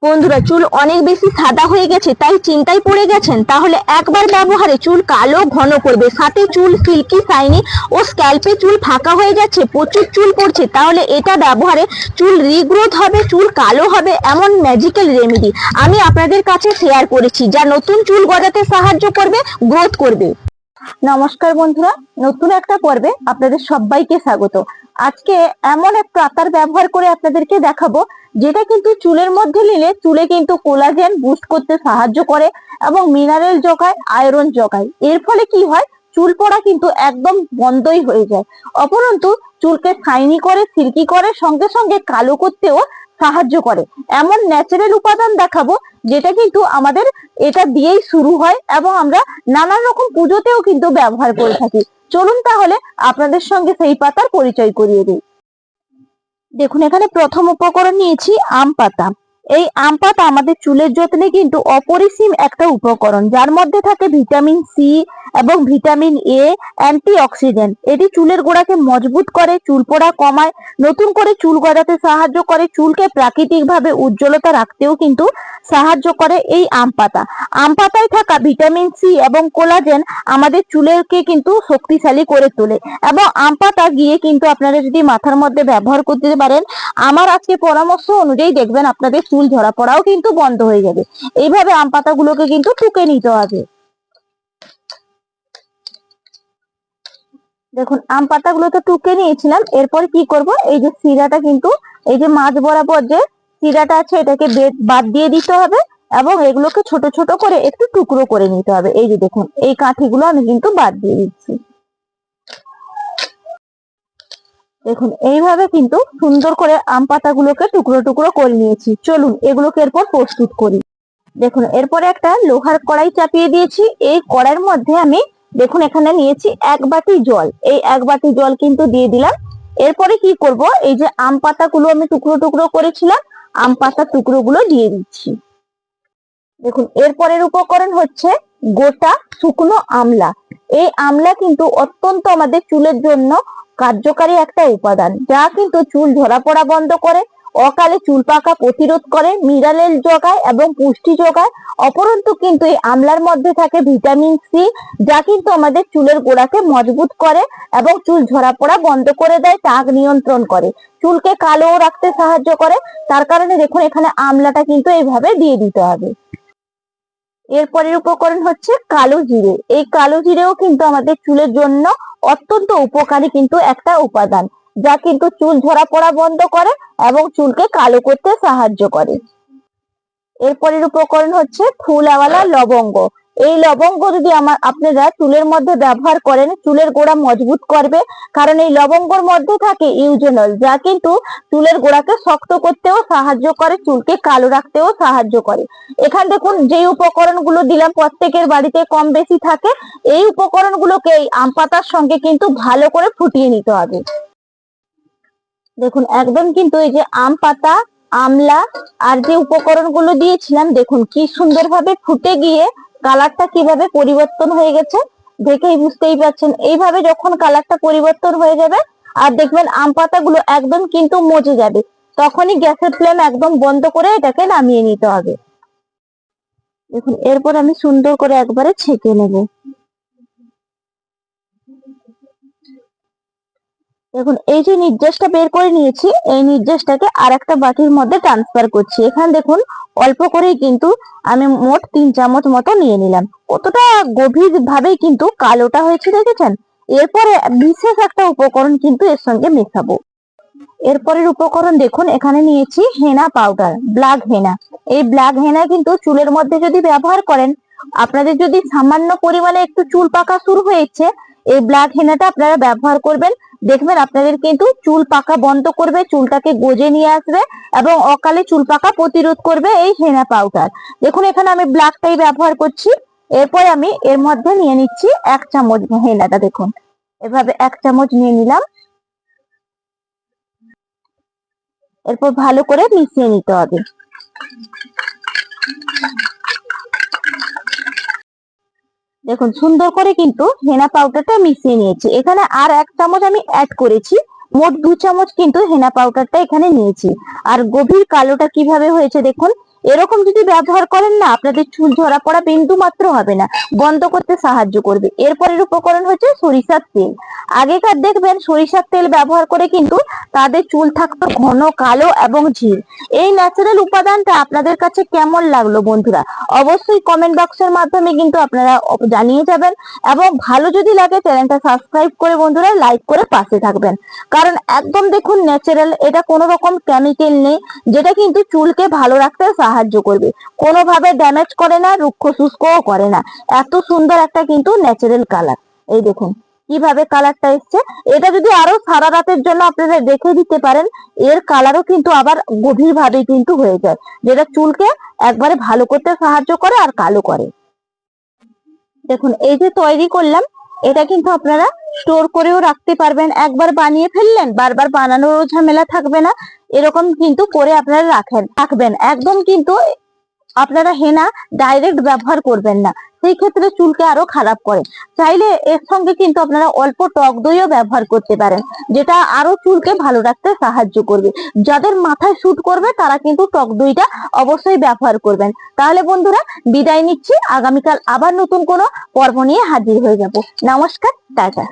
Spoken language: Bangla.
বন্ধুরা, চুল অনেক বেশি সাদা হয়ে গেছে তাই চিন্তায় পড়ে গেছেন? তাহলে একবার ব্যবহারে চুল কালো ঘন করবে, সাথে চুল সিল্কি শাইনি ও স্ক্যাল্পে চুল ফাঁকা হয়ে যাচ্ছে, প্রচুর চুল পড়ছে, তাহলে এটা ব্যবহারে চুল রিগ্রোথ হবে, চুল কালো হবে এমন ম্যাজিক্যাল রেমেডি আমি আপনাদের কাছে শেয়ার করেছি, যা নতুন চুল গজাতে সাহায্য করবে, গ্রোথ করবে। নমস্কার বন্ধুরা, নতুন একটা পর্বে আপনাদের সবাইকে স্বাগত। আজকে এমন একটা আতার ব্যবহার করে আপনাদেরকে দেখাবো যেটা কিন্তু চুলের মধ্যে নিলে চুলে কিন্তু কোলাজেন বুস্ট করতে সাহায্য করে এবং মিনারেল যোগায়, আয়রন যোগায়। এর ফলে কি হয়, চুল পড়া কিন্তু একদম বন্ধই হয়ে যায়। অপরন্তু চুলকে শাইনি করে, সিল্কি করে, সঙ্গে সঙ্গে কালো করতেও সাহায্য করে। এমন ন্যাচারাল উপাদান দেখাবো যেটা কিন্তু আমাদের এটা দিয়েই শুরু হয় এবং আমরা নানান রকম পুজোতেও কিন্তু ব্যবহার করে থাকি। চলুন তাহলে আপনাদের সঙ্গে সেই পাতার পরিচয় করিয়ে দিই। দেখুন, এখানে প্রথম উপকরণ নিয়েছি আম পাতা। এই আম পাতা আমাদের চুলের যত্নে কিন্তু অপরিসীম একটা উপকরণ, যার মধ্যে থাকে ভিটামিন সি এবং ভিটামিন এ, অ্যান্টিঅক্সিডেন্ট। এটি চুলের গোড়াকে মজবুত করে, চুল পড়া কমায়, নতুন করে চুল গজাতে সাহায্য করে, চুলকে প্রাকৃতিক ভাবে উজ্জ্বলতা রাখতেও কিন্তু সাহায্য করে এই আম পাতা। আম পাতায় থাকা ভিটামিন সি এবং কোলাজেন আমাদের চুলকে কিন্তু শক্তিশালী করে তোলে এবং আম পাতা গিয়ে কিন্তু আপনারা যদি মাথার মধ্যে ব্যবহার করতে পারেন, আমার আজকে পরামর্শ অনুযায়ী দেখবেন আপনাদের চুল ঝরা পড়াও কিন্তু বন্ধ হয়ে যাবে। এইভাবে আম পাতাগুলোকে কিন্তু টুকে নিতে হবে। দেখুন, আম পাতাগুলো তো টুকে নিয়েছিলাম। এরপর কি করব, এই যে শিরাটা কিন্তু, এই যে মাঝ বরাবর যে শিরাটা আছে এটাকে বাদ দিয়ে দিতে হবে এবং এগুলোকে ছোট ছোট করে একটু টুকরো করে নিতে হবে। এই যে দেখুন, এই কাঠিগুলো আমি কিন্তু বাদ দিয়ে দিচ্ছি। দেখুন, এইভাবে কিন্তু সুন্দর করে আম পাতাগুলোকে টুকরো টুকরো করে নিয়েছি। চলুন এগুলোকে এরপর প্রস্তুত করি। দেখুন, এরপরে একটা লোহার কড়াই চাপিয়ে দিয়েছি। এই কড়াইয়ের মধ্যে আমি দেখুন এখানে নিয়েছি 1 বাটি জল। এই 1 বাটি জল কিন্তু দিয়ে দিলাম। এরপরে কি করব, এই যে আম পাতাগুলো আমি টুকরো টুকরো করেছিলাম, আম পাতার টুকরোগুলো দিয়ে দিচ্ছি। দেখুন, এরপরের উপকরণ হচ্ছে গোটা শুকনো আমলা। এই আমলা কিন্তু অত্যন্ত আমাদের চুলের জন্য কার্যকারী একটা উপাদান, যা কিন্তু চুল ঝরা পড়া বন্ধ করে, অকালে চুল পাকা প্রতিরোধ করে, মিনারেল যোগায় এবং পুষ্টি যোগায়। অপরন্তু কিন্তু এই আমলার মধ্যে থাকে ভিটামিন সি, যা কিন্তু আমাদের চুলের গোড়াকে মজবুত করে এবং চুল ঝরা পড়া বন্ধ করে দেয়, টাক নিয়ন্ত্রণ করে, চুলকে কালো রাখতে সাহায্য করে। তার কারণে দেখুন এখানে আমলাটা কিন্তু এইভাবে দিয়ে দিতে হবে। এরপরের উপকরণ হচ্ছে কালো জিরে। এই কালো জিরেও কিন্তু আমাদের চুলের জন্য অত্যন্ত উপকারী কিন্তু একটা উপাদান, যা কিন্তু চুল ঝরা পড়া বন্ধ করে এবং চুলকে কালো করতে সাহায্য করে। এরপরের উপকরণ হচ্ছে ফুলওয়ালা লবঙ্গ। এই লবঙ্গ যদি আপনারা চুলের মধ্যে ব্যবহার করেন, চুলের গোড়া মজবুত করবে, কারণ এই লবঙ্গর মধ্যে থাকে ইউজেনল, যা কিন্তু চুলের গোড়াকে শক্ত করতেও সাহায্য করে, চুলকে কালো রাখতেও সাহায্য করে। এখানে দেখুন যে উপকরণগুলো দিলাম প্রত্যেকের বাড়িতে কম বেশি থাকে। এই উপকরণগুলোকে এই আম পাতার সঙ্গে কিন্তু ভালো করে ফুটিয়ে নিতে হবে। দেখুন, একদম কিন্তু এই যে আম পাতা, আমলা আর যে উপকরণগুলো দিয়েছিলাম, দেখুন কি সুন্দরভাবে ফুটে গিয়ে কালারটা কিভাবে পরিবর্তন হয়ে গেছে, দেখেই বুঝতেই পারছেন। এইভাবে যখন কালারটা পরিবর্তন হয়ে যাবে আর দেখবেন আম পাতাগুলো একদম কিন্তু মজে যাবে, তখনই গ্যাসের ফ্লেম একদম বন্ধ করে এটাকে নামিয়ে নিতে হবে। দেখুন, এরপর আমি সুন্দর করে একবারে ছেঁকে নেব। দেখুন, এই যে নির্যাসটা বের করে নিয়েছি, এই নির্যাসটাকে আর একটা বাটির মধ্যে ট্রান্সফার করছি। এখানে দেখুন অল্প করেই কিন্তু আমি মোট 3 চামচ মতো নিয়ে নিলাম। কতটা গভীর ভাবে কিন্তু কালোটা হয়েছে দেখেছেন। এরপরে বিশেষ একটা উপকরণ কিন্তু এর সঙ্গে মেশাবো। এরপরের উপকরণ দেখুন, এখানে নিয়েছি হেনা পাউডার, ব্ল্যাক হেনা। এই ব্ল্যাক হেনা কিন্তু চুলের মধ্যে যদি ব্যবহার করেন, আপনাদের যদি সামান্য পরিমাণে একটু চুল পাকা শুরু হয়েছে, এই ব্ল্যাক হেনাটা আপনারা ব্যবহার করবেন, দেখবেন আপনাদের কিন্তু চুল পাকা বন্ধ করবে, চুলটাকে গজে নিয়ে আসবে এবং অকালে চুল পাকা প্রতিরোধ করবে এই হেনা পাউডার। দেখুন, এখানে আমি ব্ল্যাকটাই ব্যবহার করছি। এরপর আমি এর মধ্যে নিয়ে নিচ্ছি 1 চামচ হেনাটা। দেখুন, এভাবে 1 চামচ নিয়ে নিলাম। এরপর ভালো করে মিশিয়ে নিতে হবে। দেখুন, সুন্দর করে কিন্তু হেনা পাউডারটা মিশিয়ে নিয়েছি। এখানে আর 1 চামচ আমি অ্যাড করেছি, মোট 2 চামচ কিন্তু হেনা পাউডারটা এখানে নিয়েছি। আর গভীর কালোটা কিভাবে হয়েছে দেখুন, এরকম যদি ব্যবহার করেন না, আপনাদের চুল ঝরা পড়া বিন্দু মাত্র হবে না, বন্ধ করতে সাহায্য করবে। এরপরের উপকরণ হচ্ছে সরিষার তেল। আগেকার দেখবেন সরিষার তেল ব্যবহার করে কিন্তু তাদের চুল থাকতো ঘন, কালো এবং ঝিল। এই ন্যাচারাল উপাদানটা আপনাদের কাছে কেমন লাগলো বন্ধুরা, অবশ্যই কমেন্ট বক্সের মাধ্যমে কিন্তু আপনারা জানিয়ে যাবেন। এবং ভালো যদি লাগে চ্যানেলটা সাবস্ক্রাইব করে বন্ধুরা লাইক করে পাশে থাকবেন। কারণ একদম দেখুন ন্যাচারাল, এটা কোনো রকম কেমিক্যাল নেই, যেটা কিন্তু চুলকে ভালো রাখতে সাহায্য করবে, কোনোভাবে ড্যামেজ করে না, রুক্ষ শুষ্কও করে না। এত সুন্দর একটা কিন্তু ন্যাচারাল কালার। এই দেখুন কিভাবে কালারটা এসছে। এটা যদি আরো সারা রাতের জন্য আপনারা রেখে দিতে পারেন, এর কালারও কিন্তু আবার গভীর ভাবে কিন্তু হয়ে যায়, যেটা চুলকে একবারে ভালো করতে সাহায্য করে আর কালো করে। দেখুন এই যে তৈরি করলাম, এটা কিন্তু আপনারা স্টোর করেও রাখতে পারবেন। একবার বানিয়ে ফেললেন, বারবার বানানোরও ঝামেলা থাকবে না। এরকম কিন্তু করে আপনারা রাখবেন। একদম কিন্তু আপনারা হেনা ডাইরেক্ট ব্যবহার করবেন না, সেই ক্ষেত্রে চুলকে আরো খারাপ করে। চাইলে এর সঙ্গে কিন্তু আপনারা অল্প টক দইও ব্যবহার করতে পারেন, যেটা আরো চুলকে ভালো রাখতে সাহায্য করবে। যাদের মাথায় শুট করবে তারা কিন্তু টক দইটা অবশ্যই ব্যবহার করবেন। তাহলে বন্ধুরা বিদায় নিচ্ছি, আগামীকাল আবার নতুন কোনো পর্ব নিয়ে হাজির হয়ে যাব। নমস্কার, টাটা।